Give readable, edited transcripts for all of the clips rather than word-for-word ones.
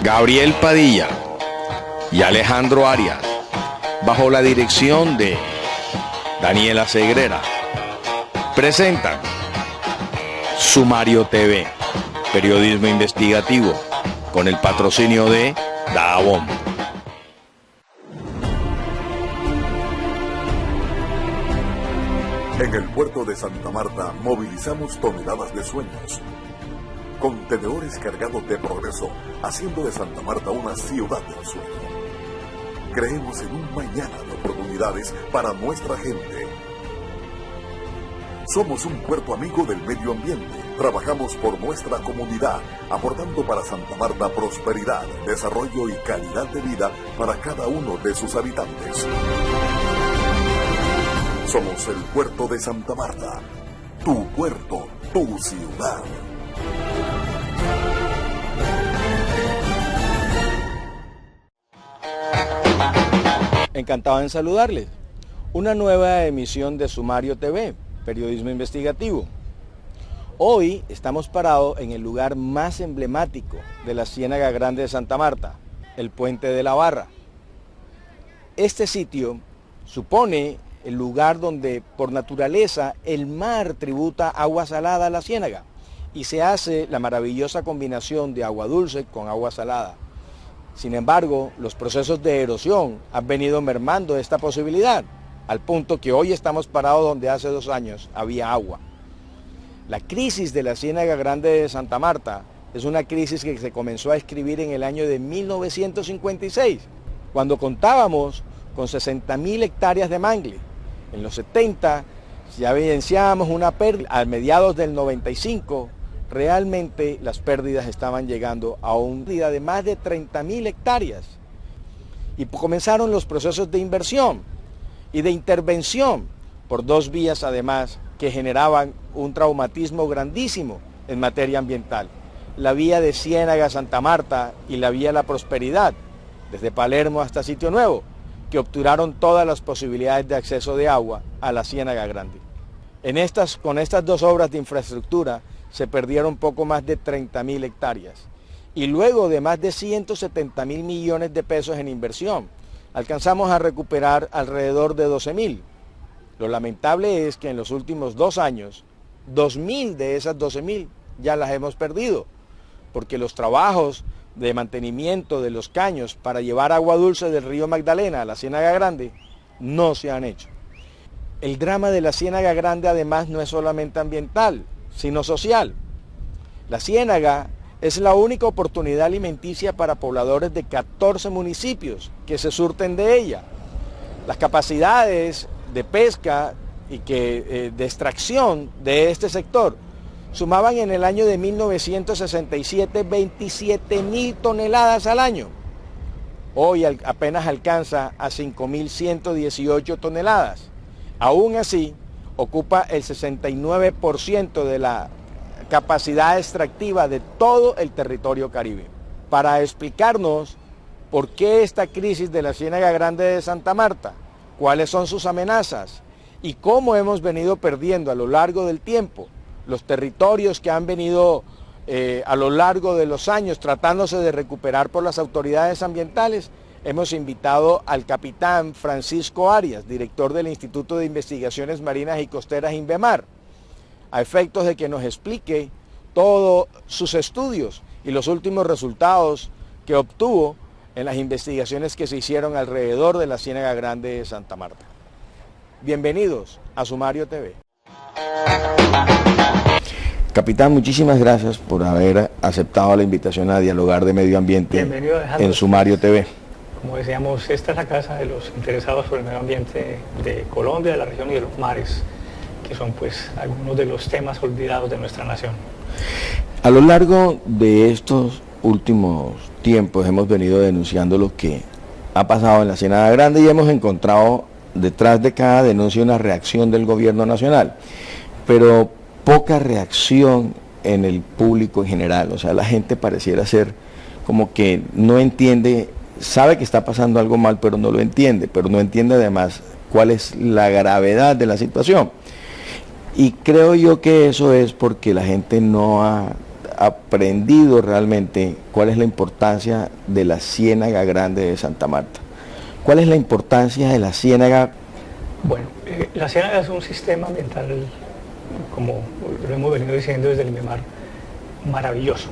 Gabriel Padilla y Alejandro Arias, bajo la dirección de Daniela Segrera, presentan Sumario TV, periodismo investigativo, con el patrocinio de Dajabón. En el puerto de Santa Marta movilizamos toneladas de sueños, contenedores cargados de progreso, haciendo de Santa Marta una ciudad del sueño. Creemos en un mañana de oportunidades para nuestra gente. Somos un puerto amigo del medio ambiente. Trabajamos por nuestra comunidad, aportando para Santa Marta prosperidad, desarrollo y calidad de vida para cada uno de sus habitantes. Somos el puerto de Santa Marta, tu puerto, tu ciudad. Encantado en saludarles. Una nueva emisión de Sumario TV, periodismo investigativo. Hoy estamos parados en el lugar más emblemático de la Ciénaga Grande de Santa Marta, el Puente de la Barra. Este sitio supone el lugar donde por naturaleza el mar tributa agua salada a la ciénaga y se hace la maravillosa combinación de agua dulce con agua salada. Sin embargo, los procesos de erosión han venido mermando esta posibilidad, al punto que hoy estamos parados donde hace 2 años había agua. La crisis de la Ciénaga Grande de Santa Marta es una crisis que se comenzó a escribir en el año de 1956, cuando contábamos con 60.000 hectáreas de mangle. En los 70 ya evidenciábamos una pérdida. A mediados del 95, realmente las pérdidas estaban llegando a una pérdida de más de 30.000 hectáreas. Y comenzaron los procesos de inversión y de intervención por 2 vías además que generaban un traumatismo grandísimo en materia ambiental. La vía de Ciénaga a Santa Marta y la vía La Prosperidad, desde Palermo hasta Sitio Nuevo, que obturaron todas las posibilidades de acceso de agua a la Ciénaga Grande. Con estas 2 obras de infraestructura se perdieron poco más de 30.000 hectáreas. Y luego de más de 170.000 millones de pesos en inversión, alcanzamos a recuperar alrededor de 12.000. Lo lamentable es que en los últimos 2 años, 2.000 de esas 12.000 ya las hemos perdido, porque los trabajos de mantenimiento de los caños para llevar agua dulce del río Magdalena a la Ciénaga Grande no se han hecho. El drama de la Ciénaga Grande además no es solamente ambiental, sino social. La ciénaga es la única oportunidad alimenticia para pobladores de 14 municipios que se surten de ella. Las capacidades de pesca y de extracción de este sector sumaban en el año de 1967 27.000 toneladas al año. Hoy apenas alcanza a 5.118 toneladas. Aún así, ocupa el 69% de la capacidad extractiva de todo el territorio caribe. Para explicarnos por qué esta crisis de la Ciénaga Grande de Santa Marta, cuáles son sus amenazas y cómo hemos venido perdiendo a lo largo del tiempo los territorios que han venido a lo largo de los años tratándose de recuperar por las autoridades ambientales, hemos invitado al capitán Francisco Arias, director del Instituto de Investigaciones Marinas y Costeras INVEMAR, a efectos de que nos explique todos sus estudios y los últimos resultados que obtuvo en las investigaciones que se hicieron alrededor de la Ciénaga Grande de Santa Marta. Bienvenidos a Sumario TV. Capitán, muchísimas gracias por haber aceptado la invitación a dialogar de medio ambiente en Sumario TV. Como decíamos, esta es la casa de los interesados por el medio ambiente de Colombia, de la región y de los mares, que son pues algunos de los temas olvidados de nuestra nación. A lo largo de estos últimos tiempos hemos venido denunciando lo que ha pasado en la Ciénaga Grande y hemos encontrado detrás de cada denuncia una reacción del gobierno nacional, pero poca reacción en el público en general. O sea, la gente pareciera ser como que no entiende, sabe que está pasando algo mal, pero no lo entiende, además cuál es la gravedad de la situación. Y creo yo que eso es porque la gente no ha aprendido realmente cuál es la importancia de la Ciénaga Grande de Santa Marta. ¿Cuál es la importancia de la ciénaga? Bueno, la ciénaga es un sistema ambiental, como lo hemos venido diciendo desde el INVEMAR, maravilloso.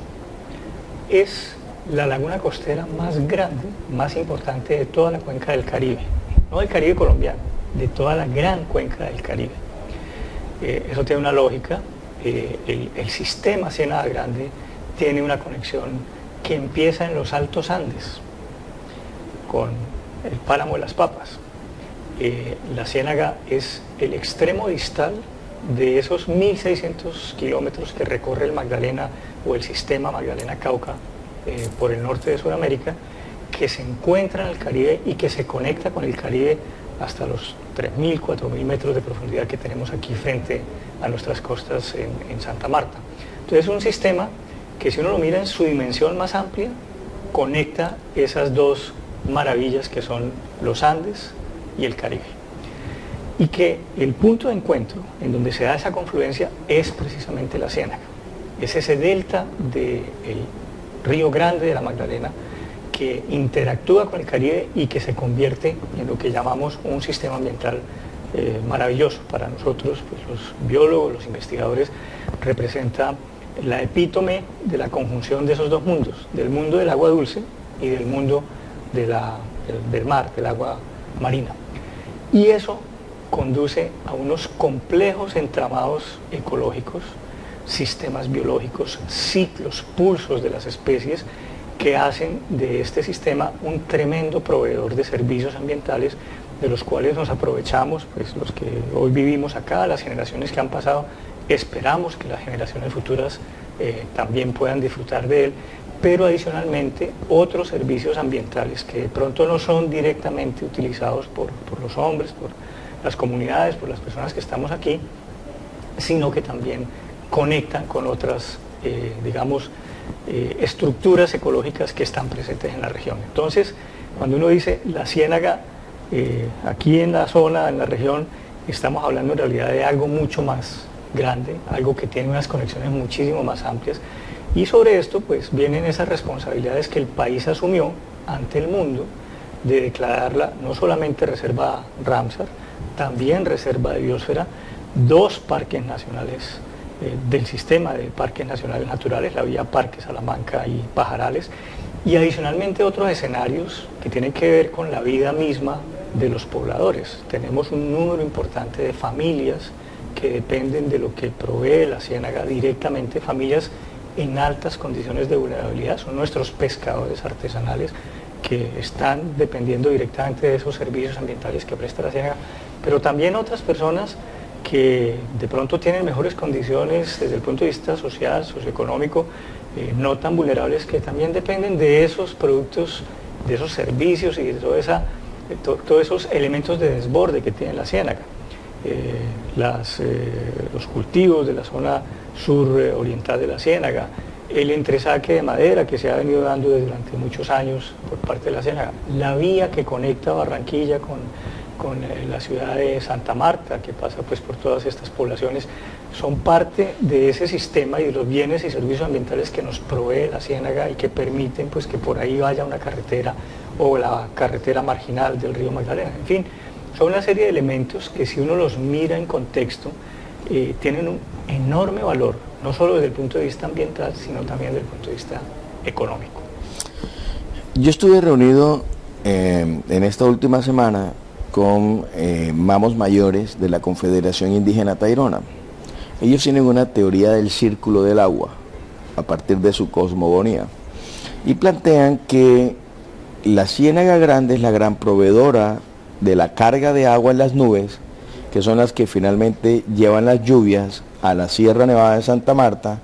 Es la laguna costera más grande, más importante de toda la cuenca del Caribe, no del Caribe colombiano, de toda la gran cuenca del Caribe. Eso tiene una lógica. El sistema Ciénaga Grande tiene una conexión que empieza en los Altos Andes, con el páramo de las Papas. La ciénaga es el extremo distal de esos 1.600 kilómetros que recorre el Magdalena o el sistema Magdalena-Cauca por el norte de Sudamérica, que se encuentra en el Caribe y que se conecta con el Caribe hasta los 3.000, 4.000 metros de profundidad que tenemos aquí frente a nuestras costas en Santa Marta. Entonces es un sistema que, si uno lo mira en su dimensión más amplia, conecta esas dos maravillas que son los Andes y el Caribe. Y que el punto de encuentro en donde se da esa confluencia es precisamente la ciénaga. Es ese delta del Río Grande de la Magdalena que interactúa con el Caribe y que se convierte en lo que llamamos un sistema ambiental maravilloso. Para nosotros, pues, los biólogos, los investigadores, representa la epítome de la conjunción de esos dos mundos, del mundo del agua dulce y del mundo del mar, del agua marina. Y eso conduce a unos complejos entramados ecológicos, sistemas biológicos, ciclos, pulsos de las especies que hacen de este sistema un tremendo proveedor de servicios ambientales, de los cuales nos aprovechamos, pues los que hoy vivimos acá, las generaciones que han pasado, esperamos que las generaciones futuras también puedan disfrutar de él, pero adicionalmente otros servicios ambientales que de pronto no son directamente utilizados por los hombres, por las comunidades, por las personas que estamos aquí, sino que también conectan con otras, estructuras ecológicas que están presentes en la región. Entonces, cuando uno dice la ciénaga, aquí en la zona, en la región, estamos hablando en realidad de algo mucho más grande, algo que tiene unas conexiones muchísimo más amplias. Y sobre esto, pues, vienen esas responsabilidades que el país asumió ante el mundo de declararla no solamente reserva Ramsar, también reserva de biosfera, 2 parques nacionales del sistema de parques nacionales naturales, la vía Parque Salamanca y Pajarales, y adicionalmente otros escenarios que tienen que ver con la vida misma de los pobladores. Tenemos un número importante de familias que dependen de lo que provee la ciénaga directamente, familias en altas condiciones de vulnerabilidad, son nuestros pescadores artesanales que están dependiendo directamente de esos servicios ambientales que presta la ciénaga, pero también otras personas que de pronto tienen mejores condiciones desde el punto de vista social, socioeconómico, no tan vulnerables, que también dependen de esos productos, de esos servicios y de todos esos elementos de desborde que tiene la ciénaga. Los cultivos de la zona sur oriental de la ciénaga, el entresaque de madera que se ha venido dando durante muchos años por parte de la ciénaga, la vía que conecta Barranquilla con la ciudad de Santa Marta, que pasa pues por todas estas poblaciones, son parte de ese sistema y de los bienes y servicios ambientales que nos provee la ciénaga y que permiten pues que por ahí vaya una carretera o la carretera marginal del río Magdalena. En fin, son una serie de elementos que, si uno los mira en contexto, tienen un enorme valor, no solo desde el punto de vista ambiental, sino también desde el punto de vista económico. Yo estuve reunido en esta última semana con mamos mayores de la Confederación Indígena Tairona. Ellos tienen una teoría del círculo del agua a partir de su cosmogonía y plantean que la Ciénaga Grande es la gran proveedora de la carga de agua en las nubes, que son las que finalmente llevan las lluvias a la Sierra Nevada de Santa Marta,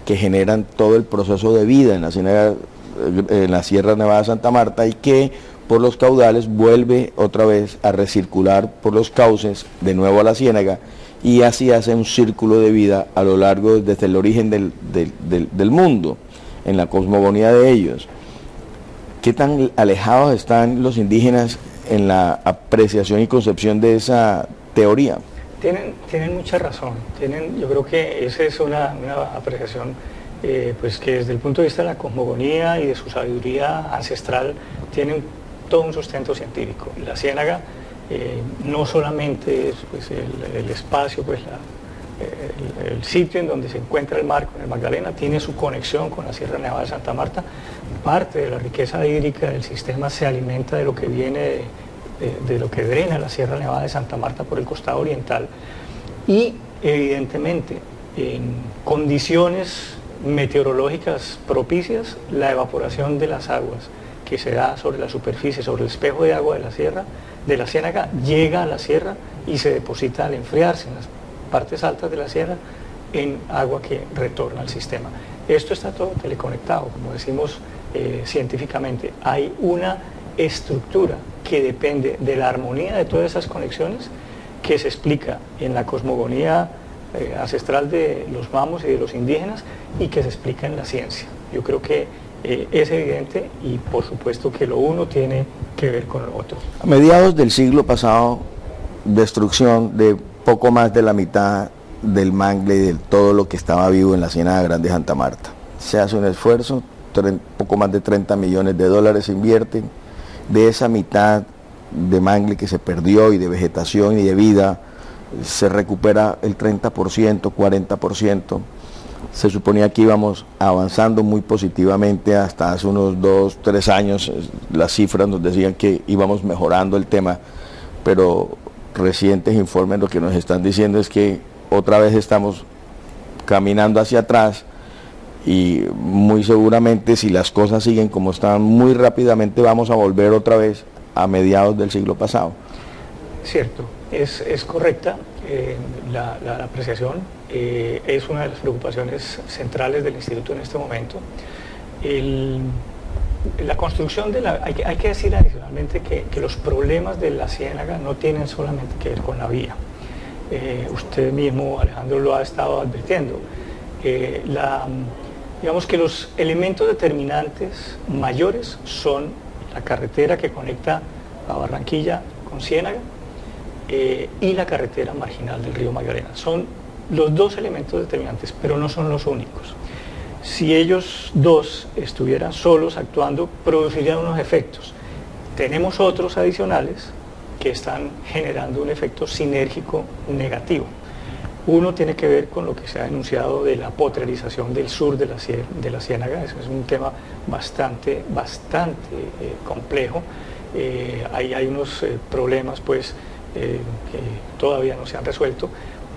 que generan todo el proceso de vida en la Sierra Nevada de Santa Marta, y que por los caudales vuelve otra vez a recircular por los cauces de nuevo a la ciénaga, y así hace un círculo de vida a lo largo desde el origen del mundo, en la cosmogonía de ellos. ¿Qué tan alejados están los indígenas en la apreciación y concepción de esa teoría? Tienen mucha razón. Yo creo que esa es una apreciación pues que desde el punto de vista de la cosmogonía y de su sabiduría ancestral tienen todo un sustento científico. La ciénaga no solamente es pues, el espacio, pues, el sitio en donde se encuentra el mar con el Magdalena, tiene su conexión con la Sierra Nevada de Santa Marta. Parte de la riqueza hídrica del sistema se alimenta de lo que viene de lo que drena la Sierra Nevada de Santa Marta por el costado oriental, y evidentemente en condiciones meteorológicas propicias, la evaporación de las aguas que se da sobre la superficie, sobre el espejo de agua de la ciénaga, llega a la sierra y se deposita al enfriarse en las partes altas de la sierra en agua que retorna al sistema. Esto está todo teleconectado, como decimos científicamente. Hay una estructura que depende de la armonía de todas esas conexiones, que se explica en la cosmogonía ancestral de los mamos y de los indígenas, y que se explica en la ciencia. Yo creo que es evidente, y por supuesto que lo uno tiene que ver con lo otro. A mediados del siglo pasado, destrucción de poco más de la mitad del mangle y de todo lo que estaba vivo en la Ciénaga Grande de Santa Marta. Se hace un esfuerzo, poco más de 30 millones de dólares se invierten. De esa mitad de mangle que se perdió, y de vegetación y de vida, se recupera el 30%, 40%. Se suponía que íbamos avanzando muy positivamente hasta hace unos 2, 3 años. Las cifras nos decían que íbamos mejorando el tema, pero recientes informes lo que nos están diciendo es que otra vez estamos caminando hacia atrás, y muy seguramente, si las cosas siguen como están, muy rápidamente vamos a volver otra vez a mediados del siglo pasado. Cierto, es correcta la apreciación, es una de las preocupaciones centrales del Instituto en este momento. La construcción hay que decir adicionalmente que los problemas de la ciénaga no tienen solamente que ver con la vía. Usted mismo, Alejandro, lo ha estado advirtiendo. Digamos que los elementos determinantes mayores son la carretera que conecta a Barranquilla con Ciénaga y la carretera marginal del río Magdalena. Son los dos elementos determinantes, pero no son los únicos. Si ellos dos estuvieran solos actuando, producirían unos efectos. Tenemos otros adicionales que están generando un efecto sinérgico negativo. Uno tiene que ver con lo que se ha denunciado de la potrerización del sur de la ciénaga. Eso es un tema bastante complejo. Hay unos problemas pues, que todavía no se han resuelto.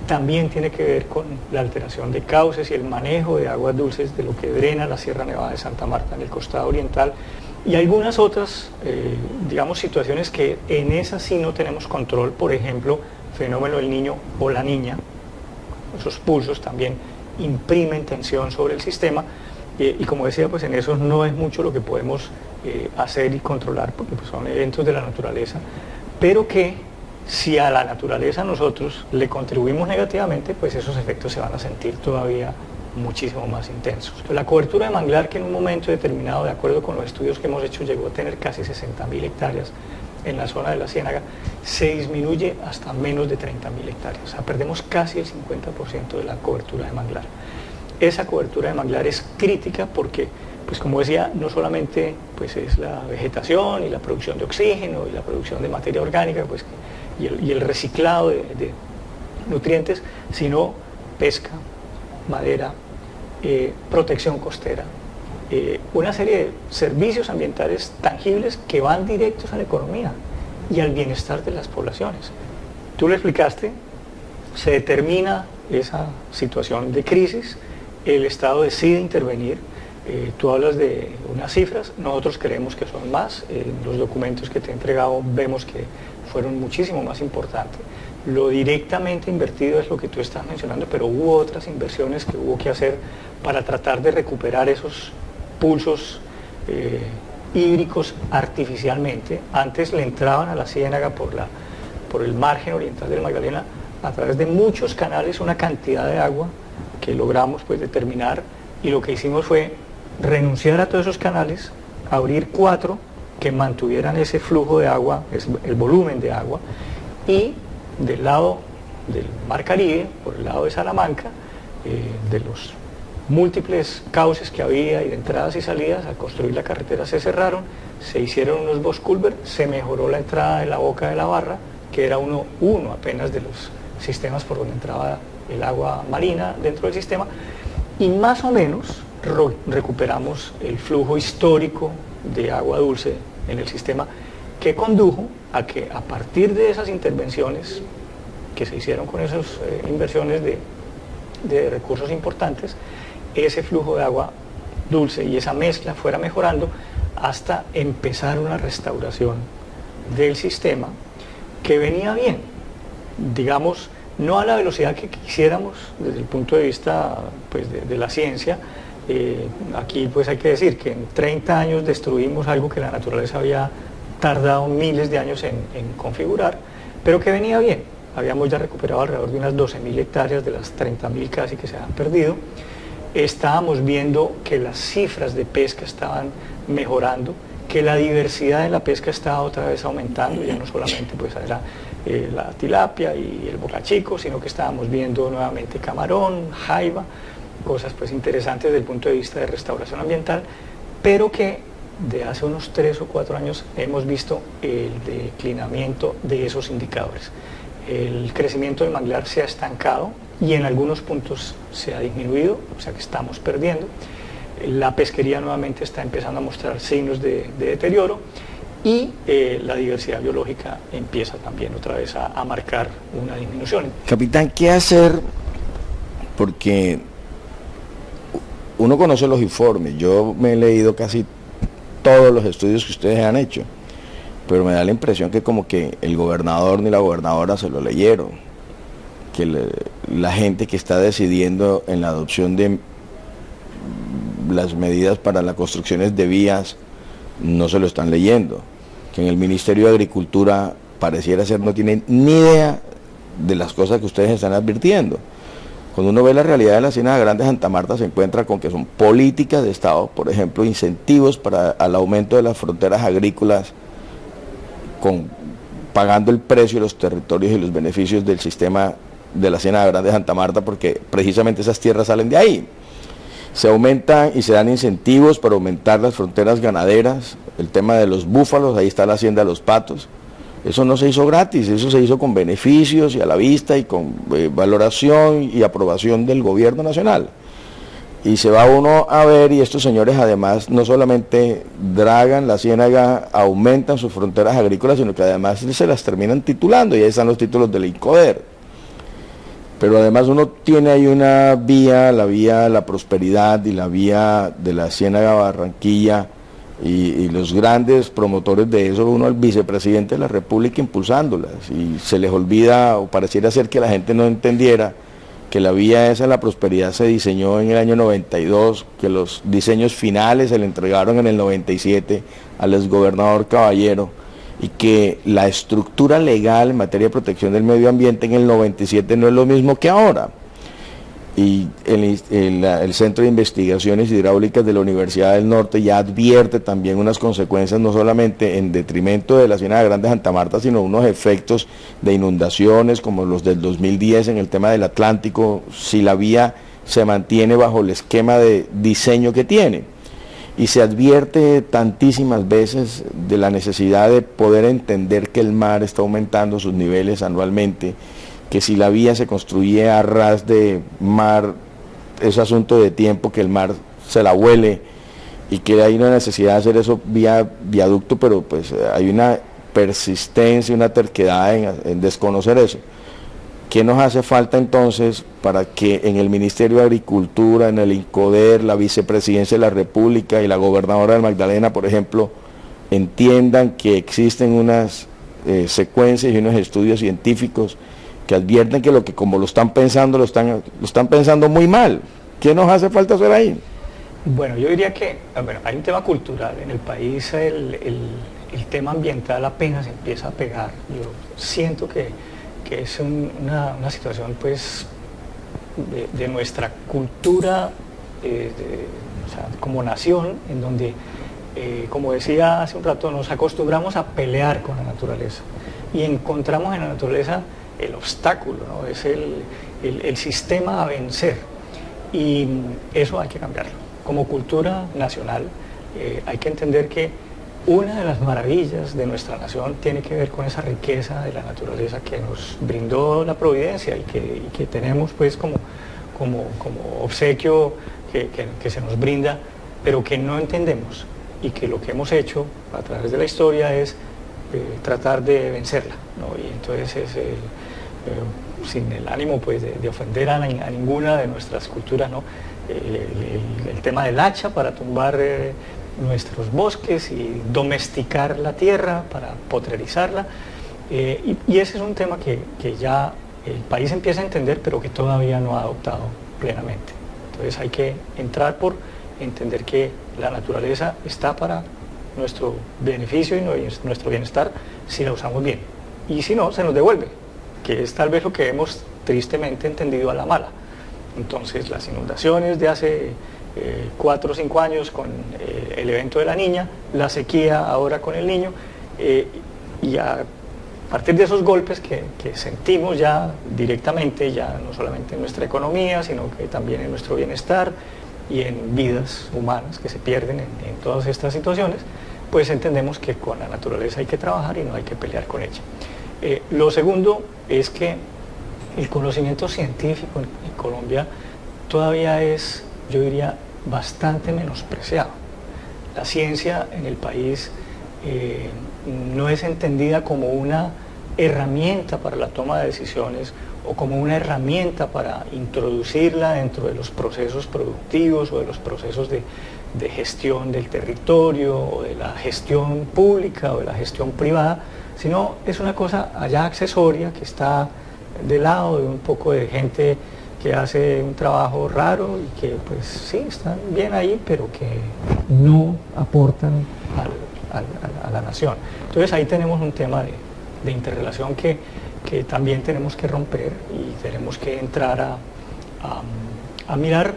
También tiene que ver con la alteración de cauces y el manejo de aguas dulces de lo que drena la Sierra Nevada de Santa Marta en el costado oriental, y algunas otras, digamos, situaciones que en esas sí no tenemos control. Por ejemplo, fenómeno del niño o la niña. Esos pulsos también imprimen tensión sobre el sistema, y como decía, pues en eso no es mucho lo que podemos hacer y controlar, porque pues son eventos de la naturaleza, pero que si a la naturaleza nosotros le contribuimos negativamente, pues esos efectos se van a sentir todavía muchísimo más intensos. La cobertura de manglar, que en un momento determinado, de acuerdo con los estudios que hemos hecho, llegó a tener casi 60.000 hectáreas en la zona de la ciénaga, se disminuye hasta menos de 30.000 hectáreas. O sea, perdemos casi el 50% de la cobertura de manglar. Esa cobertura de manglar es crítica porque, pues como decía, no solamente pues, es la vegetación y la producción de oxígeno y la producción de materia orgánica, pues, y el reciclado de nutrientes, sino pesca, madera, protección costera, una serie de servicios ambientales tangibles que van directos a la economía y al bienestar de las poblaciones. Tú lo explicaste, se determina esa situación de crisis, el Estado decide intervenir, tú hablas de unas cifras, nosotros creemos que son más, en los documentos que te he entregado vemos que fueron muchísimo más importantes. Lo directamente invertido es lo que tú estás mencionando, pero hubo otras inversiones que hubo que hacer para tratar de recuperar esos pulsos hídricos artificialmente. Antes le entraban a la ciénaga por el margen oriental del Magdalena a través de muchos canales una cantidad de agua que logramos pues determinar, y lo que hicimos fue renunciar a todos esos canales, abrir 4 que mantuvieran ese flujo de agua, el volumen de agua, y del lado del Mar Caribe, por el lado de Salamanca, de los múltiples cauces que había y de entradas y salidas. Al construir la carretera se cerraron, se hicieron unos box culvert, se mejoró la entrada de la boca de la Barra, que era uno apenas de los sistemas por donde entraba el agua marina dentro del sistema, y más o menos recuperamos el flujo histórico de agua dulce en el sistema, que condujo a que a partir de esas intervenciones que se hicieron con esas inversiones de recursos importantes, ese flujo de agua dulce y esa mezcla fuera mejorando hasta empezar una restauración del sistema que venía bien, digamos, no a la velocidad que quisiéramos desde el punto de vista pues, de la ciencia. Aquí pues hay que decir que en 30 años destruimos algo que la naturaleza había tardado miles de años en configurar, pero que venía bien. Habíamos ya recuperado alrededor de unas 12.000 hectáreas de las 30.000 casi que se han perdido. Estábamos viendo que las cifras de pesca estaban mejorando, que la diversidad de la pesca estaba otra vez aumentando, ya no solamente pues era la tilapia y el bocachico, sino que estábamos viendo nuevamente camarón, jaiba, cosas pues interesantes desde el punto de vista de restauración ambiental, pero que de hace unos 3 o 4 años hemos visto el declinamiento de esos indicadores. El crecimiento del manglar se ha estancado y en algunos puntos se ha disminuido, o sea que estamos perdiendo. La pesquería nuevamente está empezando a mostrar signos de deterioro y la diversidad biológica empieza también otra vez a marcar una disminución. Capitán, ¿qué hacer? Porque uno conoce los informes, yo me he leído casi todos los estudios que ustedes han hecho, pero me da la impresión que como que el gobernador ni la gobernadora se lo leyeron, que la gente que está decidiendo en la adopción de las medidas para las construcciones de vías no se lo están leyendo, que en el Ministerio de Agricultura pareciera ser no tienen ni idea de las cosas que ustedes están advirtiendo. Cuando uno ve la realidad de la Ciénaga Grande de Santa Marta se encuentra con que son políticas de Estado, por ejemplo, incentivos para el aumento de las fronteras agrícolas, pagando el precio de los territorios y los beneficios del sistema de la Ciénaga Grande de Santa Marta, porque precisamente esas tierras salen de ahí. Se aumentan y se dan incentivos para aumentar las fronteras ganaderas, el tema de los búfalos, ahí está la hacienda de los patos. Eso no se hizo gratis, eso se hizo con beneficios y a la vista y con valoración y aprobación del gobierno nacional. Y se va uno a ver y estos señores además no solamente dragan la ciénaga, aumentan sus fronteras agrícolas, sino que además se las terminan titulando y ahí están los títulos del INCODER. Pero además uno tiene ahí una vía, la vía de la prosperidad y la vía de la Ciénaga Barranquilla y los grandes promotores de eso, uno el vicepresidente de la República impulsándolas y se les olvida o pareciera ser que la gente no entendiera que la vía esa de la prosperidad se diseñó en el año 92, que los diseños finales se le entregaron en el 97 al exgobernador Caballero y que la estructura legal en materia de protección del medio ambiente en el 97 no es lo mismo que ahora. Y el Centro de Investigaciones Hidráulicas de la Universidad del Norte ya advierte también unas consecuencias no solamente en detrimento de la Ciénaga Grande de Santa Marta, sino unos efectos de inundaciones como los del 2010 en el tema del Atlántico, si la vía se mantiene bajo el esquema de diseño que tiene. Y se advierte tantísimas veces de la necesidad de poder entender que el mar está aumentando sus niveles anualmente, que si la vía se construye a ras de mar, es asunto de tiempo que el mar se la huele y que hay una necesidad de hacer eso vía viaducto, pero pues hay una persistencia, una terquedad en desconocer eso. ¿Qué nos hace falta entonces para que en el Ministerio de Agricultura, en el INCODER, la Vicepresidencia de la República y la Gobernadora del Magdalena, por ejemplo, entiendan que existen unas secuencias y unos estudios científicos que advierten que como lo están pensando, lo están pensando muy mal? ¿Qué nos hace falta hacer ahí? Bueno, yo diría que hay un tema cultural. En el país el tema ambiental apenas empieza a pegar. Yo siento que es una situación pues de nuestra cultura o sea, como nación, en donde, como decía hace un rato, nos acostumbramos a pelear con la naturaleza y encontramos en la naturaleza el obstáculo, ¿no? Es el sistema a vencer, y eso hay que cambiarlo. Como cultura nacional hay que entender que una de las maravillas de nuestra nación tiene que ver con esa riqueza de la naturaleza que nos brindó la providencia y que tenemos pues como obsequio que se nos brinda, pero que no entendemos, y que lo que hemos hecho a través de la historia es tratar de vencerla, ¿no? Y entonces sin el ánimo pues de ofender a ninguna de nuestras culturas, ¿no? El tema del hacha para tumbar nuestros bosques y domesticar la tierra para potrerizarla, y ese es un tema que ya el país empieza a entender, pero que todavía no ha adoptado plenamente. Entonces hay que entrar por entender que la naturaleza está para nuestro beneficio y nuestro bienestar si la usamos bien, y si no, se nos devuelve, que es tal vez lo que hemos tristemente entendido a la mala. Entonces las inundaciones de hace 4 o 5 años con el evento de la Niña, la sequía ahora con el Niño, y a partir de esos golpes que sentimos ya directamente, ya no solamente en nuestra economía, sino que también en nuestro bienestar y en vidas humanas que se pierden en todas estas situaciones, pues entendemos que con la naturaleza hay que trabajar y no hay que pelear con ella. Lo segundo es que el conocimiento científico en Colombia todavía es, yo diría, bastante menospreciado. La ciencia en el país no es entendida como una herramienta para la toma de decisiones o como una herramienta para introducirla dentro de los procesos productivos o de los procesos de gestión del territorio o de la gestión pública o de la gestión privada, sino es una cosa allá accesoria que está del lado de un poco de gente que hace un trabajo raro y que pues sí, están bien ahí, pero que no aportan a la nación. Entonces ahí tenemos un tema de interrelación que también tenemos que romper, y tenemos que entrar a mirar,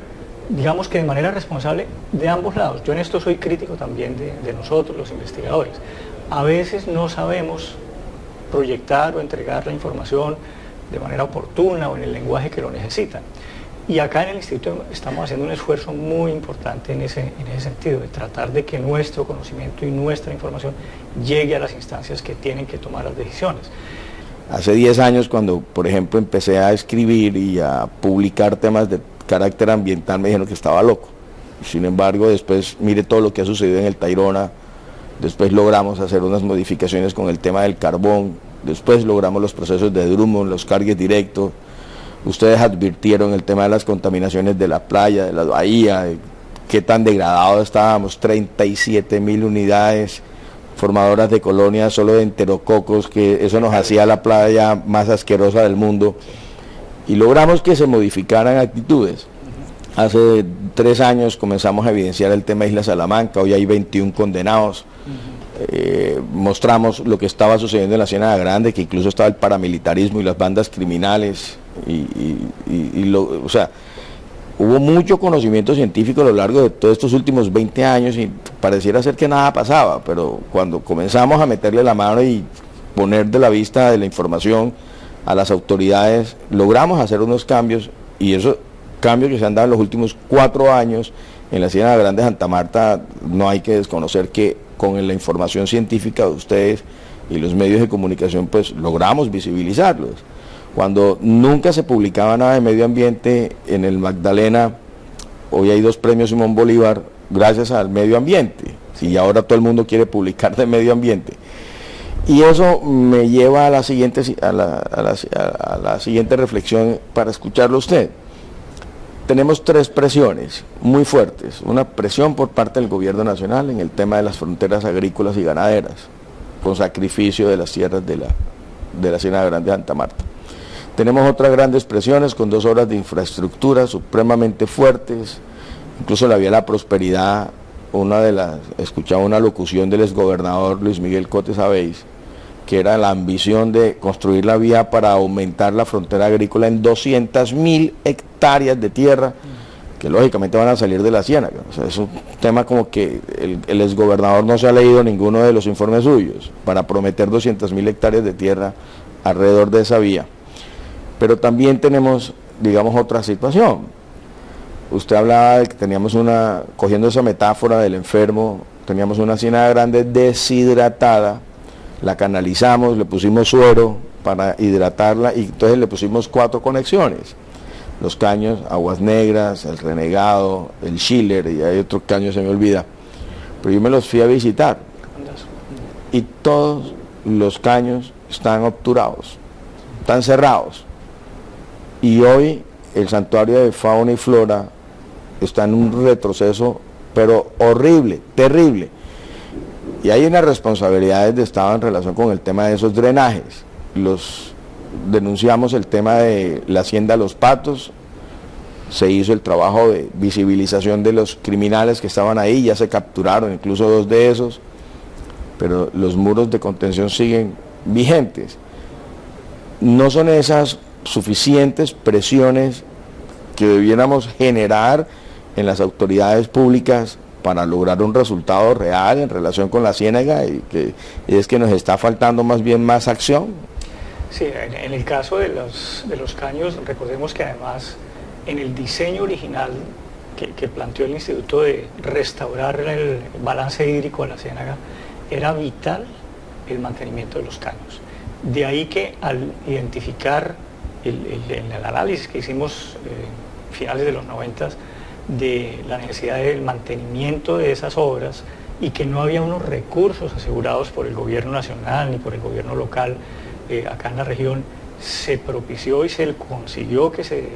digamos que de manera responsable, de ambos lados. Yo en esto soy crítico también de nosotros, los investigadores. A veces no sabemos proyectar o entregar la información de manera oportuna o en el lenguaje que lo necesitan. Y acá en el Instituto estamos haciendo un esfuerzo muy importante en ese sentido, de tratar de que nuestro conocimiento y nuestra información llegue a las instancias que tienen que tomar las decisiones. Hace 10 años, cuando, por ejemplo, empecé a escribir y a publicar temas de carácter ambiental, me dijeron que estaba loco. Sin embargo, después, mire todo lo que ha sucedido en el Tayrona, después logramos hacer unas modificaciones con el tema del carbón, después logramos los procesos de Drummond, los cargues directos. Ustedes advirtieron el tema de las contaminaciones de la playa, de la bahía, de qué tan degradados estábamos, 37.000 unidades formadoras de colonias solo de enterococos, que eso nos hacía la playa más asquerosa del mundo, y logramos que se modificaran actitudes. Hace 3 años comenzamos a evidenciar el tema de Isla Salamanca, hoy hay 21 condenados. Mostramos lo que estaba sucediendo en la Ciénaga Grande, que incluso estaba el paramilitarismo y las bandas criminales, o sea, hubo mucho conocimiento científico a lo largo de todos estos últimos 20 años y pareciera ser que nada pasaba, pero cuando comenzamos a meterle la mano y poner de la vista de la información a las autoridades, logramos hacer unos cambios, y esos cambios que se han dado en los últimos 4 años en la Ciénaga Grande de Santa Marta, no hay que desconocer que con la información científica de ustedes y los medios de comunicación pues logramos visibilizarlos. Cuando nunca se publicaba nada de medio ambiente en el Magdalena, hoy hay 2 premios Simón Bolívar gracias al medio ambiente, y ahora todo el mundo quiere publicar de medio ambiente. Y eso me lleva a la siguiente reflexión para escucharlo a usted. Tenemos 3 presiones muy fuertes. Una presión por parte del gobierno nacional en el tema de las fronteras agrícolas y ganaderas, con sacrificio de las tierras de la Ciénaga Grande de Santa Marta. Tenemos otras grandes presiones con 2 obras de infraestructura supremamente fuertes, incluso la vía de la prosperidad. Escuchaba una locución del exgobernador Luis Miguel Cotes Avéis, que era la ambición de construir la vía para aumentar la frontera agrícola en 200.000 hectáreas de tierra, que lógicamente van a salir de la Ciénaga. O sea, es un tema como que el exgobernador no se ha leído ninguno de los informes suyos, para prometer 200.000 hectáreas de tierra alrededor de esa vía. Pero también tenemos, digamos, otra situación. Usted hablaba de que teníamos cogiendo esa metáfora del enfermo, teníamos una ciénaga grande deshidratada, la canalizamos, le pusimos suero para hidratarla y entonces le pusimos 4 conexiones. Los caños, Aguas Negras, El Renegado, el Schiller, y hay otro caño, se me olvida. Pero yo me los fui a visitar y todos los caños están obturados, están cerrados. Y hoy el santuario de fauna y flora está en un retroceso, pero horrible, terrible. Y hay unas responsabilidades de Estado en relación con el tema de esos drenajes. Denunciamos el tema de la hacienda Los Patos, se hizo el trabajo de visibilización de los criminales que estaban ahí, ya se capturaron incluso 2 de esos, pero los muros de contención siguen vigentes. No son esas suficientes presiones que debiéramos generar en las autoridades públicas para lograr un resultado real en relación con la ciénaga, y es que nos está faltando más bien más acción. Sí, en el caso de los caños, recordemos que además en el diseño original que planteó el Instituto de restaurar el balance hídrico a la ciénaga, era vital el mantenimiento de los caños. De ahí que al identificar el análisis que hicimos finales de los 90 de la necesidad del mantenimiento de esas obras y que no había unos recursos asegurados por el gobierno nacional ni por el gobierno local acá en la región, se propició y se consiguió que se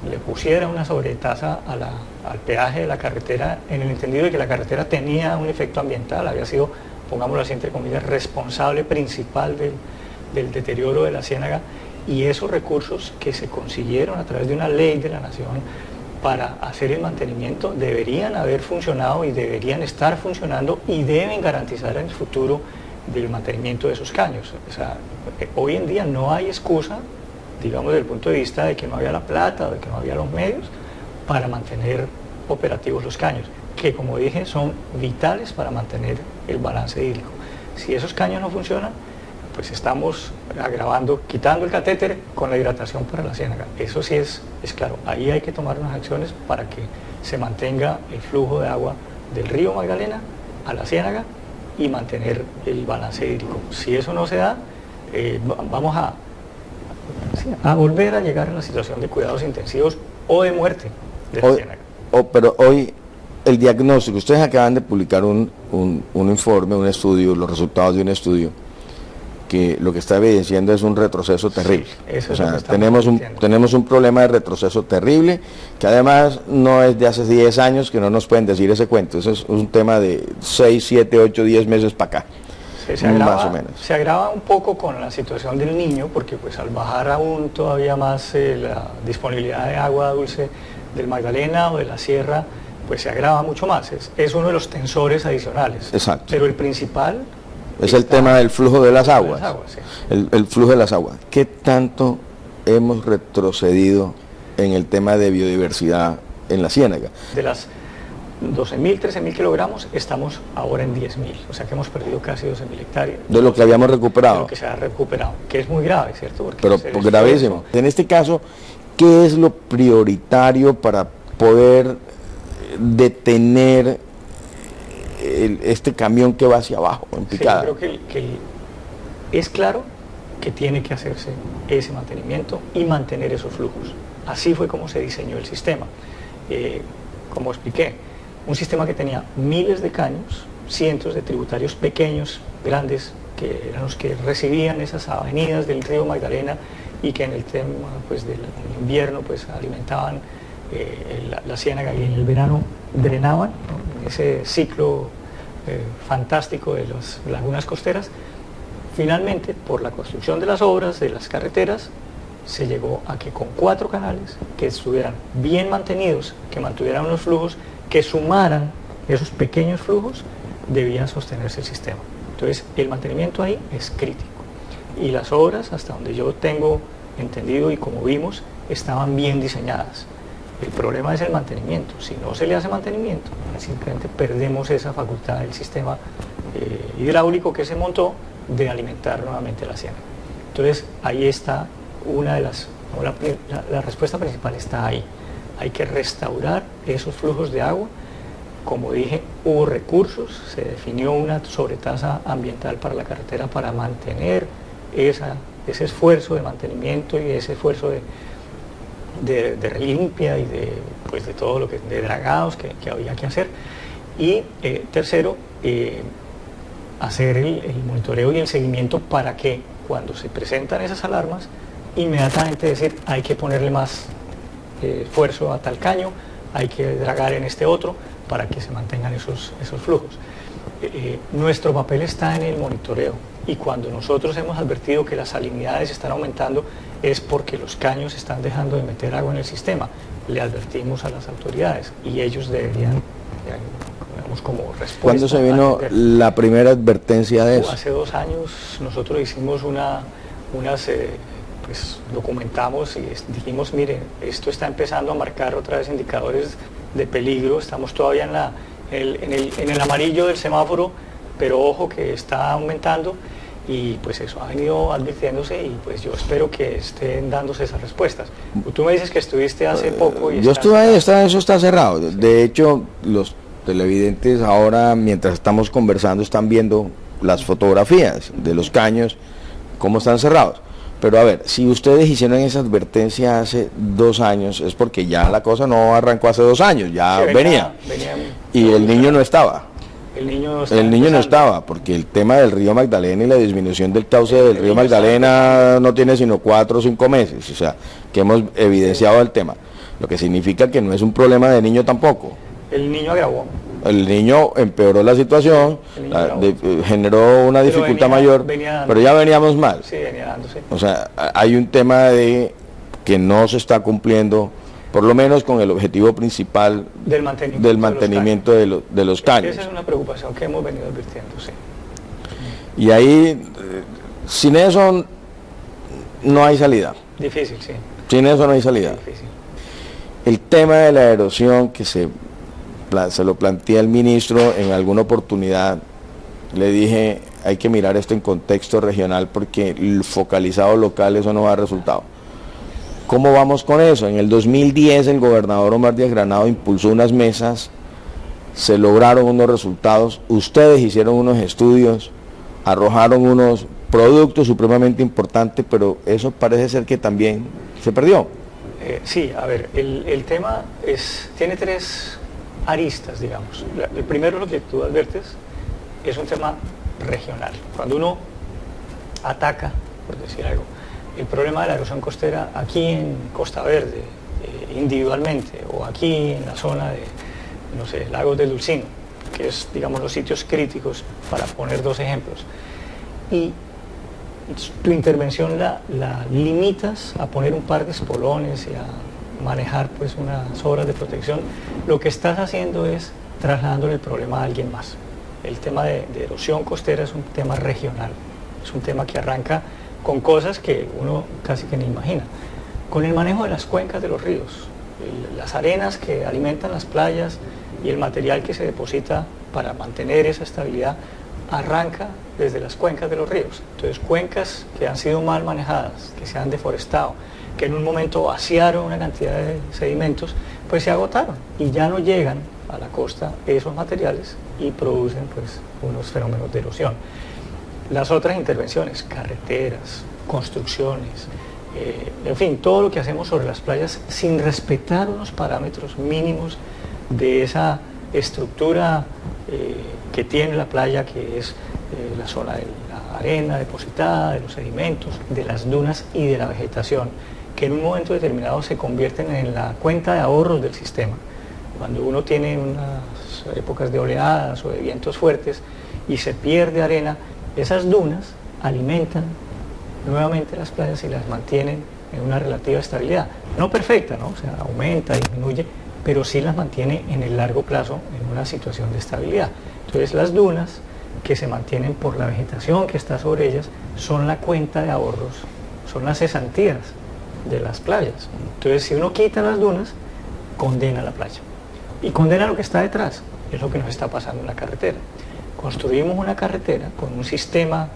le pusiera una sobretasa al peaje de la carretera, en el entendido de que la carretera tenía un efecto ambiental, había sido, pongámoslo así entre comillas, responsable principal del deterioro de la ciénaga, y esos recursos que se consiguieron a través de una ley de la nación para hacer el mantenimiento deberían haber funcionado y deberían estar funcionando y deben garantizar en el futuro del mantenimiento de esos caños. O sea, hoy en día no hay excusa, digamos, desde el punto de vista de que no había la plata o de que no había los medios para mantener operativos los caños, que como dije son vitales para mantener el balance hídrico. Si esos caños no funcionan, pues estamos agravando, quitando el catéter con la hidratación para la ciénaga. Eso sí es claro, ahí hay que tomar unas acciones para que se mantenga el flujo de agua del río Magdalena a la ciénaga y mantener el balance hídrico. Si eso no se da, vamos a volver a llegar a la situación de cuidados intensivos o de muerte de la ciénaga. Pero hoy el diagnóstico, ustedes acaban de publicar un informe, un estudio, los resultados de un estudio, que lo que está evidenciando es un retroceso terrible. Sí, o sea, tenemos un problema de retroceso terrible, que además no es de hace 10 años, que no nos pueden decir ese cuento, eso es un tema de 6, 7, 8, 10 meses para acá. Más o menos. Se agrava un poco con la situación del Niño, porque pues al bajar aún todavía más la disponibilidad de agua dulce del Magdalena o de la Sierra, pues se agrava mucho más. Es uno de los tensores adicionales. Exacto. Pero el principal es el tema del flujo de las aguas. Sí. El flujo de las aguas. ¿Qué tanto hemos retrocedido en el tema de biodiversidad en la ciénaga? De las 12.000, 13.000 kilogramos, estamos ahora en 10.000, o sea que hemos perdido casi 12.000 hectáreas. De lo que habíamos recuperado. De lo que se ha recuperado, que es muy grave, ¿cierto? Pero gravísimo. En este caso, ¿qué es lo prioritario para poder detener este camión que va hacia abajo, en picada? Sí, yo creo que es claro que tiene que hacerse ese mantenimiento y mantener esos flujos. Así fue como se diseñó el sistema. Como expliqué, un sistema que tenía miles de caños, cientos de tributarios pequeños, grandes, que eran los que recibían esas avenidas del río Magdalena y que en el tema pues, del invierno pues, alimentaban la ciénaga y en el verano drenaban, ¿no? Ese ciclo fantástico de las lagunas costeras. Finalmente, por la construcción de las obras, de las carreteras, se llegó a que con 4 canales que estuvieran bien mantenidos, que mantuvieran unos flujos, que sumaran esos pequeños flujos, debía sostenerse el sistema. Entonces, el mantenimiento ahí es crítico. Y las obras, hasta donde yo tengo entendido y como vimos, estaban bien diseñadas. El problema es el mantenimiento. Si no se le hace mantenimiento, simplemente perdemos esa facultad del sistema hidráulico que se montó de alimentar nuevamente la ciénaga. Entonces, ahí está una de las, no, la respuesta principal está ahí. Hay que restaurar esos flujos de agua. Como dije, hubo recursos, se definió una sobretasa ambiental para la carretera para mantener ese esfuerzo de mantenimiento y ese esfuerzo de limpia y pues de todo lo que, de dragados que había que hacer. Y tercero, hacer el monitoreo y el seguimiento para que cuando se presentan esas alarmas, inmediatamente decir, hay que ponerle más esfuerzo a tal caño, hay que dragar en este otro, para que se mantengan esos flujos. Nuestro papel está en el monitoreo, y cuando nosotros hemos advertido que las salinidades están aumentando es porque los caños están dejando de meter agua en el sistema. Le advertimos a las autoridades y ellos deberían, digamos, como respuesta. ¿Cuándo se vino la primera advertencia de eso? Hace 2 años nosotros hicimos pues documentamos y dijimos, mire, esto está empezando a marcar otra vez indicadores de peligro, estamos todavía en el amarillo del semáforo, pero ojo que está aumentando, y pues eso ha venido advirtiéndose, y pues yo espero que estén dándose esas respuestas. Tú me dices que estuviste hace poco y yo estuve ahí, eso está cerrado. Sí. De hecho, los televidentes ahora, mientras estamos conversando, están viendo las fotografías de los caños, cómo están cerrados. Pero a ver, si ustedes hicieron esa advertencia hace 2 años, es porque ya la cosa no arrancó hace 2 años, ya sí, venía. Y el niño no estaba. El niño no estaba, porque el tema del río Magdalena y la disminución del cauce del río Magdalena no tiene sino 4 o 5 meses, o sea, que hemos evidenciado el tema. Lo que significa que no es un problema de niño tampoco. El niño agravó. El niño empeoró la situación, generó una dificultad mayor, pero ya veníamos mal. Sí, venía dándose. O sea, hay un tema de que no se está cumpliendo, por lo menos con el objetivo principal del mantenimiento de los caños. Esa es una preocupación que hemos venido advirtiendo, sí. Y ahí, sin eso, no hay salida. Difícil, sí. Sin eso no hay salida. Difícil. El tema de la erosión que se lo planteé al ministro en alguna oportunidad, le dije, hay que mirar esto en contexto regional porque el focalizado local eso no va a dar resultado. ¿Cómo vamos con eso? En el 2010 el gobernador Omar Díaz Granado impulsó unas mesas, se lograron unos resultados, ustedes hicieron unos estudios, arrojaron unos productos supremamente importantes, pero eso parece ser que también se perdió. Sí, a ver, el tema tiene 3 aristas, digamos. El primero, lo que tú advertes, es un tema regional. Cuando uno ataca, por decir algo, el problema de la erosión costera aquí en Costa Verde, individualmente, o aquí en la zona de, no sé, Lagos del Dulcino, que es, digamos, los sitios críticos, para poner 2 ejemplos, y tu intervención la limitas a poner un par de espolones y a manejar pues unas obras de protección, lo que estás haciendo es trasladándole el problema a alguien más. El tema de erosión costera es un tema regional, es un tema que arranca con cosas que uno casi que ni imagina. Con el manejo de las cuencas de los ríos, las arenas que alimentan las playas y el material que se deposita para mantener esa estabilidad, arranca desde las cuencas de los ríos. Entonces, cuencas que han sido mal manejadas, que se han deforestado, que en un momento vaciaron una cantidad de sedimentos, pues se agotaron y ya no llegan a la costa esos materiales y producen pues unos fenómenos de erosión. Las otras intervenciones, carreteras, construcciones, en fin, todo lo que hacemos sobre las playas sin respetar unos parámetros mínimos de esa estructura que tiene la playa, que es la zona de la arena depositada, de los sedimentos, de las dunas y de la vegetación, que en un momento determinado se convierten en la cuenta de ahorros del sistema. Cuando uno tiene unas épocas de oleadas o de vientos fuertes y se pierde arena, esas dunas alimentan nuevamente las playas y las mantienen en una relativa estabilidad. No perfecta, ¿no? O sea, aumenta, disminuye, pero sí las mantiene en el largo plazo en una situación de estabilidad. Entonces las dunas, que se mantienen por la vegetación que está sobre ellas, son la cuenta de ahorros, son las cesantías de las playas. Entonces, si uno quita las dunas, condena la playa. Y condena lo que está detrás, es lo que nos está pasando en la carretera. Construimos una carretera con un sistema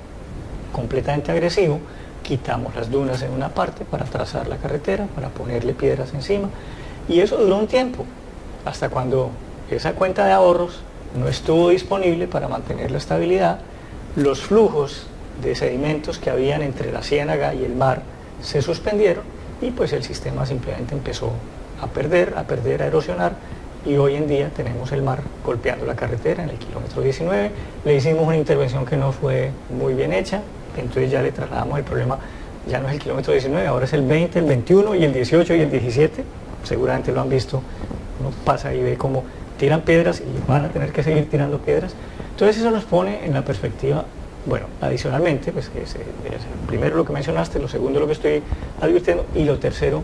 completamente agresivo, quitamos las dunas en una parte para trazar la carretera, para ponerle piedras encima, y eso duró un tiempo, hasta cuando esa cuenta de ahorros no estuvo disponible para mantener la estabilidad. Los flujos de sedimentos que habían entre la ciénaga y el mar se suspendieron y pues el sistema simplemente empezó a perder, a erosionar, y hoy en día tenemos el mar golpeando la carretera en el kilómetro 19. Le hicimos una intervención que no fue muy bien hecha, entonces ya le trasladamos el problema, ya no es el kilómetro 19, ahora es el 20, el 21 y el 18 y el 17, seguramente lo han visto, uno pasa y ve cómo tiran piedras y van a tener que seguir tirando piedras. Entonces eso nos pone en la perspectiva, bueno, adicionalmente, pues primero lo que mencionaste, lo segundo lo que estoy advirtiendo, y lo tercero,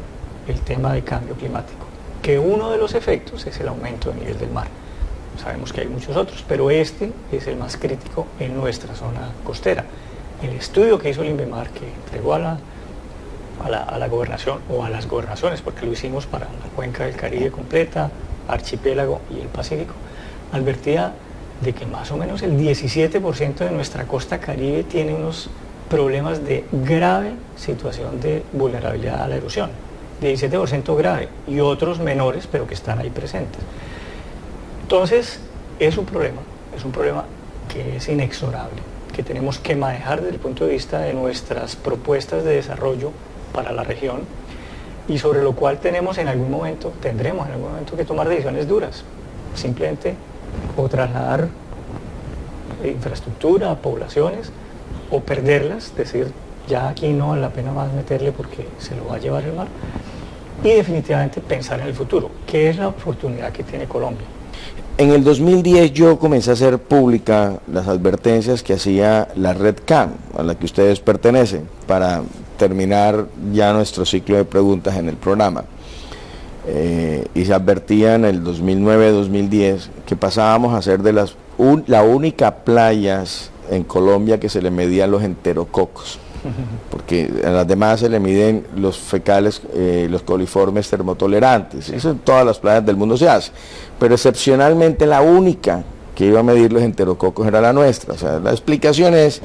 el tema de cambio climático, que uno de los efectos es el aumento del nivel del mar. Sabemos que hay muchos otros, pero este es el más crítico en nuestra zona costera. El estudio que hizo el INVEMAR, que entregó a la gobernación, o a las gobernaciones, porque lo hicimos para la cuenca del Caribe completa, archipiélago y el Pacífico, advertía de que más o menos el 17% de nuestra costa caribe tiene unos problemas de grave situación de vulnerabilidad a la erosión, 17% grave, y otros menores, pero que están ahí presentes. Entonces, es un problema que es inexorable, que tenemos que manejar desde el punto de vista de nuestras propuestas de desarrollo para la región, y sobre lo cual tendremos en algún momento que tomar decisiones duras, simplemente o trasladar infraestructura a poblaciones o perderlas, decir ya aquí no vale la pena más meterle porque se lo va a llevar el mar, y definitivamente pensar en el futuro, que es la oportunidad que tiene Colombia. En el 2010 yo comencé a hacer pública las advertencias que hacía la Red CAN, a la que ustedes pertenecen, para terminar ya nuestro ciclo de preguntas en el programa. Y se advertía en el 2009-2010 que pasábamos a ser de la única playas en Colombia que se le medían los enterococos, porque a las demás se le miden los fecales, los coliformes termotolerantes. Eso en todas las playas del mundo se hace, pero excepcionalmente la única que iba a medir los enterococos era la nuestra. O sea, la explicación es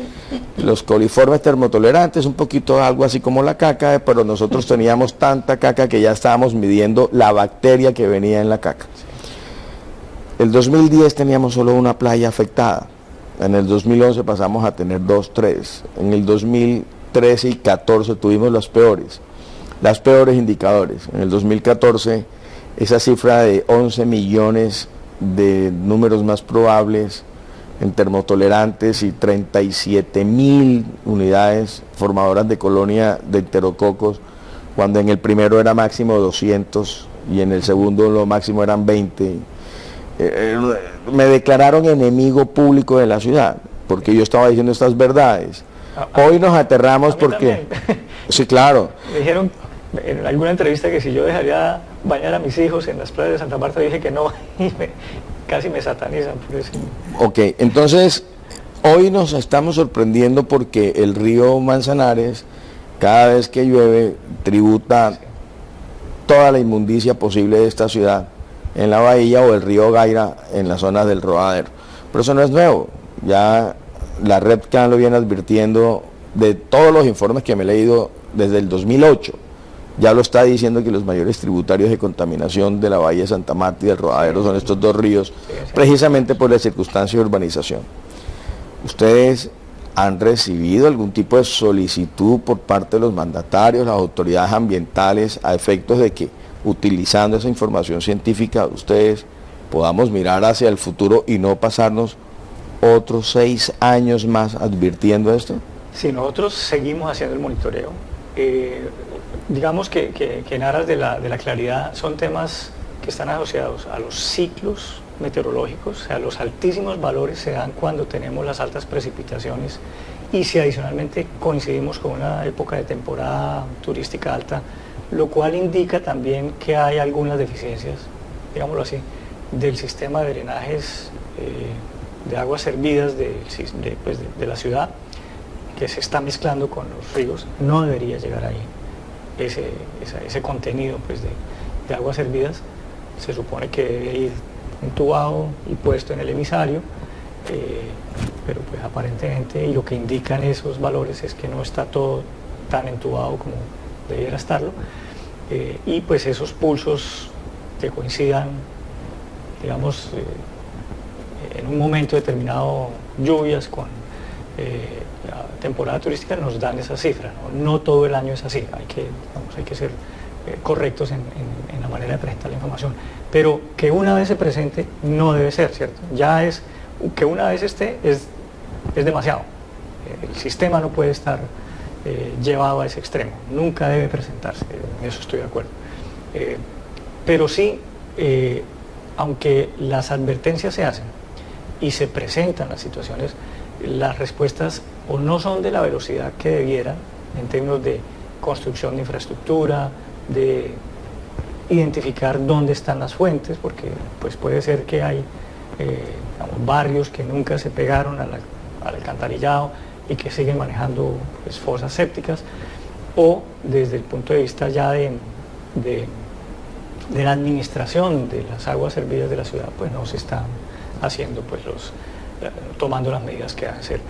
los coliformes termotolerantes, un poquito algo así como la caca, pero nosotros teníamos tanta caca que ya estábamos midiendo la bacteria que venía en la caca. El 2010 teníamos solo una playa afectada. En el 2011 pasamos a tener 2, 3. En el 2013 y 14 tuvimos los peores indicadores. En el 2014 esa cifra de 11 millones de números más probables en termotolerantes y 37.000 unidades formadoras de colonia de enterococos, cuando en el primero era máximo 200 y en el segundo lo máximo eran 20. Me declararon enemigo público de la ciudad porque yo estaba diciendo estas verdades. Hoy nos aterramos porque... Sí, claro. Me dijeron en alguna entrevista que si yo dejaría bañar a mis hijos en las playas de Santa Marta, dije que no, y casi me satanizan por eso. Ok, entonces hoy nos estamos sorprendiendo porque el río Manzanares, cada vez que llueve, tributa toda la inmundicia posible de esta ciudad en la bahía, o el río Gaira en la zona del Rodadero. Pero eso no es nuevo, ya la Red CAN lo viene advirtiendo de todos los informes que me he leído desde el 2008. Ya lo está diciendo que los mayores tributarios de contaminación de la bahía de Santa Marta y del Rodadero son estos dos ríos, precisamente por la circunstancia de urbanización. ¿Ustedes han recibido algún tipo de solicitud por parte de los mandatarios, las autoridades ambientales, a efectos de que, utilizando esa información científica, ustedes podamos mirar hacia el futuro y no pasarnos otros 6 años más advirtiendo esto? Si nosotros seguimos haciendo el monitoreo, digamos que en aras de la claridad, son temas que están asociados a los ciclos meteorológicos, o sea, los altísimos valores se dan cuando tenemos las altas precipitaciones, y si adicionalmente coincidimos con una época de temporada turística alta, lo cual indica también que hay algunas deficiencias, digámoslo así, del sistema de drenajes de aguas servidas de la ciudad, que se está mezclando con los ríos. No debería llegar ahí ese contenido pues, de aguas servidas. Se supone que debe ir entubado y puesto en el emisario, pero pues aparentemente, y lo que indican esos valores es que no está todo tan entubado como debiera estarlo, y pues esos pulsos que coincidan, digamos, en un momento determinado, lluvias con la temporada turística, nos dan esa cifra, ¿no? No todo el año es así, hay que ser correctos en la manera de presentar la información, pero que una vez se presente no debe ser, ¿cierto? Ya es, que una vez esté es demasiado. El sistema no puede estar llevado a ese extremo, nunca debe presentarse, en eso estoy de acuerdo. Pero sí, aunque las advertencias se hacen y se presentan las situaciones, las respuestas o no son de la velocidad que debieran en términos de construcción de infraestructura, de identificar dónde están las fuentes, porque pues puede ser que hay digamos, barrios que nunca se pegaron al alcantarillado y que siguen manejando pues, fosas sépticas, o desde el punto de vista ya de la administración de las aguas servidas de la ciudad, pues no se están haciendo, pues tomando las medidas que deben ser.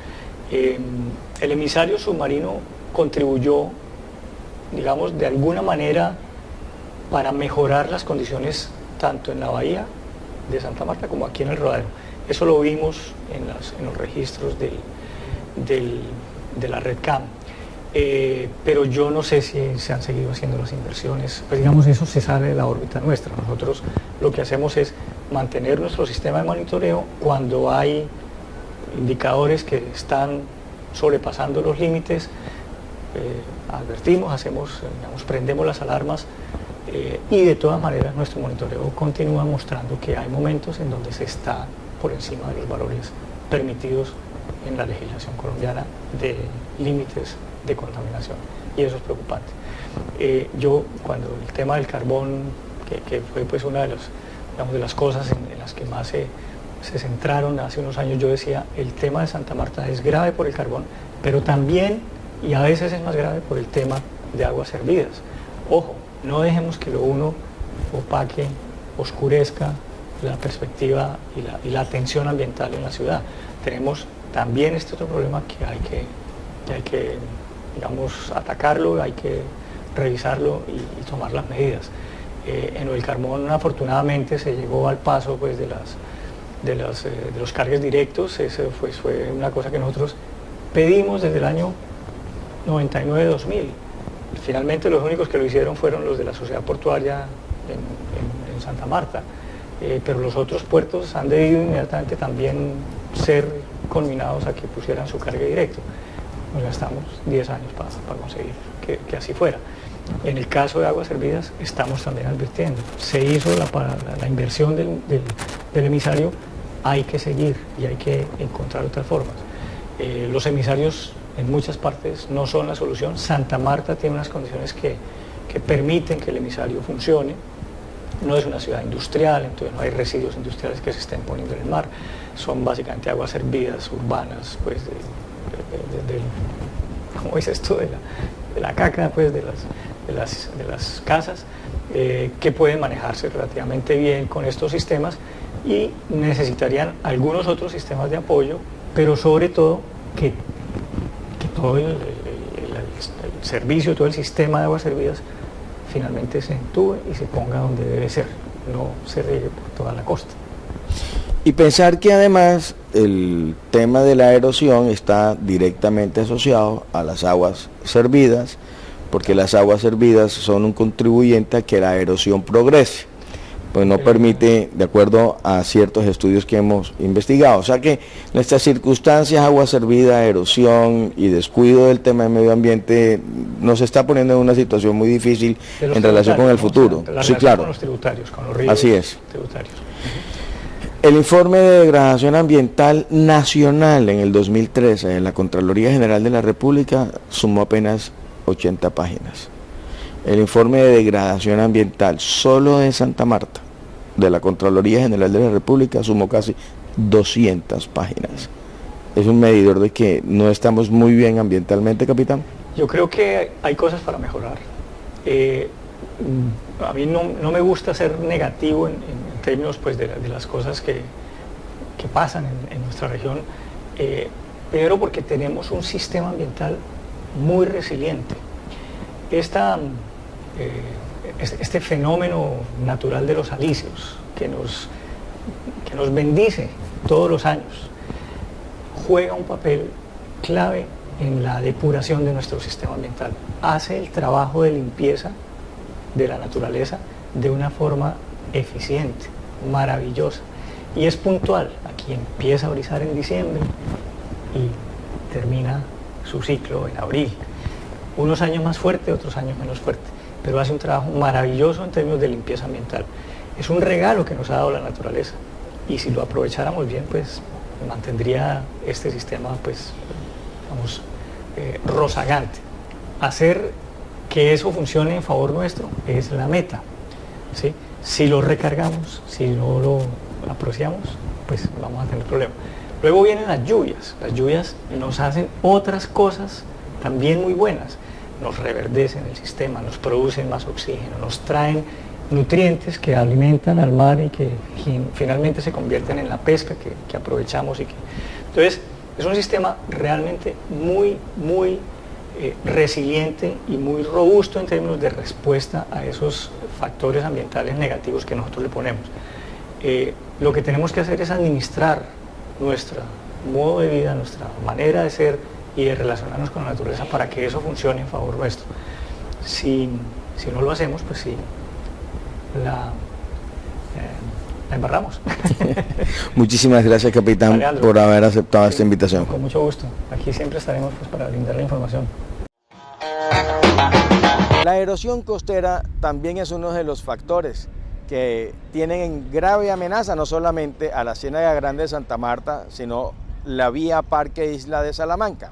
El emisario submarino contribuyó, digamos, de alguna manera para mejorar las condiciones tanto en la bahía de Santa Marta como aquí en el Rodadero. Eso lo vimos en los registros de la red CAM. Pero yo no sé si se han seguido haciendo las inversiones, pues digamos eso se sale de la órbita nuestra. Nosotros lo que hacemos es mantener nuestro sistema de monitoreo cuando hay indicadores que están sobrepasando los límites, advertimos, digamos, prendemos las alarmas, y de todas maneras nuestro monitoreo continúa mostrando que hay momentos en donde se está por encima de los valores permitidos en la legislación colombiana de límites de contaminación, y eso es preocupante. Yo, cuando el tema del carbón, que fue pues una de las cosas en las que más se centraron hace unos años, yo decía, el tema de Santa Marta es grave por el carbón, pero también, y a veces es más grave por el tema de aguas servidas. Ojo, no dejemos que lo uno opaque, oscurezca la perspectiva y la atención ambiental en la ciudad. Tenemos también este otro problema que hay que digamos, atacarlo, hay que revisarlo y tomar las medidas. En el carbón, afortunadamente, se llegó al paso pues, de los cargues directos. Eso fue una cosa que nosotros pedimos desde el año 99-2000. Finalmente los únicos que lo hicieron fueron los de la sociedad portuaria en Santa Marta, pero los otros puertos han debido inmediatamente también ser conminados a que pusieran su cargue directo. Nos gastamos 10 años para conseguir que así fuera. En el caso de aguas servidas estamos también advirtiendo, se hizo la inversión del emisario, hay que seguir y hay que encontrar otras formas. Los emisarios en muchas partes no son la solución. Santa Marta tiene unas condiciones que permiten que el emisario funcione. No es una ciudad industrial, entonces no hay residuos industriales que se estén poniendo en el mar. Son básicamente aguas servidas urbanas, pues, ¿cómo dices tú? De la caca, pues, de las casas, que pueden manejarse relativamente bien con estos sistemas y necesitarían algunos otros sistemas de apoyo, pero sobre todo que todo el servicio, todo el sistema de aguas servidas finalmente se entube y se ponga donde debe ser, no se riegue por toda la costa. Y pensar que además el tema de la erosión está directamente asociado a las aguas servidas, porque las aguas servidas son un contribuyente a que la erosión progrese, pues no permite, de acuerdo a ciertos estudios que hemos investigado. O sea que nuestras circunstancias, agua servida, erosión y descuido del tema del medio ambiente nos está poniendo en una situación muy difícil en relación con el futuro. Sí, claro. Con los tributarios, con los ríos. Así es. Tributarios. El informe de degradación ambiental nacional en el 2013 de la Contraloría General de la República sumó apenas 80 páginas. El informe de degradación ambiental solo de Santa Marta, de la Contraloría General de la República, sumó casi 200 páginas. Es un medidor de que no estamos muy bien ambientalmente, capitán. Yo creo que hay cosas para mejorar. A mí no me gusta ser negativo en términos pues, de las cosas que pasan en nuestra región, pero porque tenemos un sistema ambiental muy resiliente. este fenómeno natural de los alisios que nos bendice todos los años juega un papel clave en la depuración de nuestro sistema ambiental. Hace el trabajo de limpieza de la naturaleza de una forma eficiente, maravillosa, y es puntual. Aquí empieza a brisar en diciembre y termina su ciclo en abril. Unos años más fuerte, otros años menos fuerte, pero hace un trabajo maravilloso en términos de limpieza ambiental. Es un regalo que nos ha dado la naturaleza, y si lo aprovecháramos bien, pues mantendría este sistema, pues, vamos, rozagante. Hacer que eso funcione en favor nuestro es la meta, ¿sí? Si lo recargamos, si no lo apreciamos, pues vamos a tener problemas. Luego vienen las lluvias. Las lluvias nos hacen otras cosas también muy buenas. Nos reverdecen el sistema, nos producen más oxígeno, nos traen nutrientes que alimentan al mar y que finalmente se convierten en la pesca que aprovechamos. Entonces, es un sistema realmente muy resiliente y muy robusto en términos de respuesta a esos factores ambientales negativos que nosotros le ponemos. Lo que tenemos que hacer es administrar nuestro modo de vida, nuestra manera de ser y de relacionarnos con la naturaleza para que eso funcione en favor nuestro. Si no lo hacemos, pues sí, la embarramos. Muchísimas gracias, capitán, Alejandro, por haber aceptado esta sí, invitación. Con mucho gusto. Aquí siempre estaremos, pues, para brindar la información. La erosión costera también es uno de los factores que tienen en grave amenaza no solamente a la Ciénaga Grande de Santa Marta, sino la vía Parque Isla de Salamanca.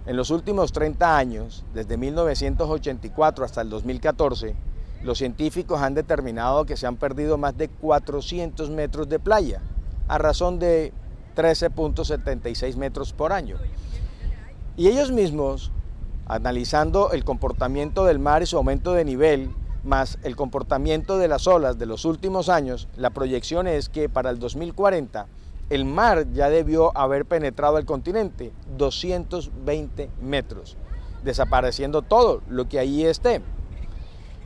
En los últimos 30 años, desde 1984 hasta el 2014, los científicos han determinado que se han perdido más de 400 metros de playa, a razón de 13.76 metros por año. Y ellos mismos, analizando el comportamiento del mar y su aumento de nivel, más el comportamiento de las olas de los últimos años, la proyección es que para el 2040 el mar ya debió haber penetrado el continente 220 metros, desapareciendo todo lo que allí esté.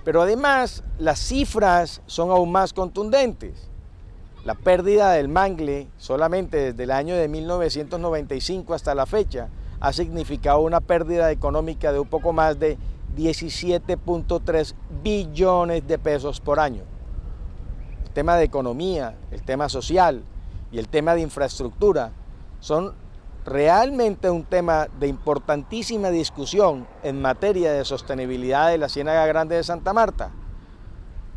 Pero además, las cifras son aún más contundentes. La pérdida del mangle, solamente desde el año de 1995 hasta la fecha, ha significado una pérdida económica de un poco más de 17.3 billones de pesos por año. El tema de economía, el tema social y el tema de infraestructura son realmente un tema de importantísima discusión en materia de sostenibilidad de la Ciénaga Grande de Santa Marta.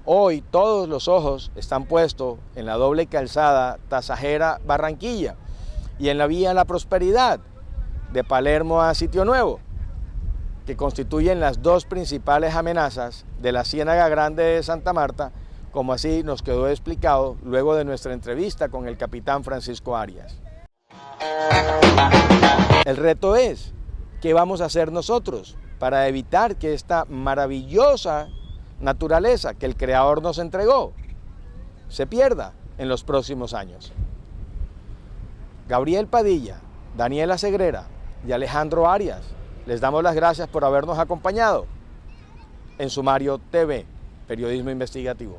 Hoy todos los ojos están puestos en la doble calzada Tasajera-Barranquilla y en la vía La Prosperidad de Palermo a Sitio Nuevo, que constituyen las dos principales amenazas de la Ciénaga Grande de Santa Marta, como así nos quedó explicado luego de nuestra entrevista con el capitán Francisco Arias. El reto es, ¿qué vamos a hacer nosotros para evitar que esta maravillosa naturaleza que el Creador nos entregó se pierda en los próximos años? Gabriel Padilla, Daniela Segrera y Alejandro Arias, les damos las gracias por habernos acompañado en Sumario TV, Periodismo Investigativo.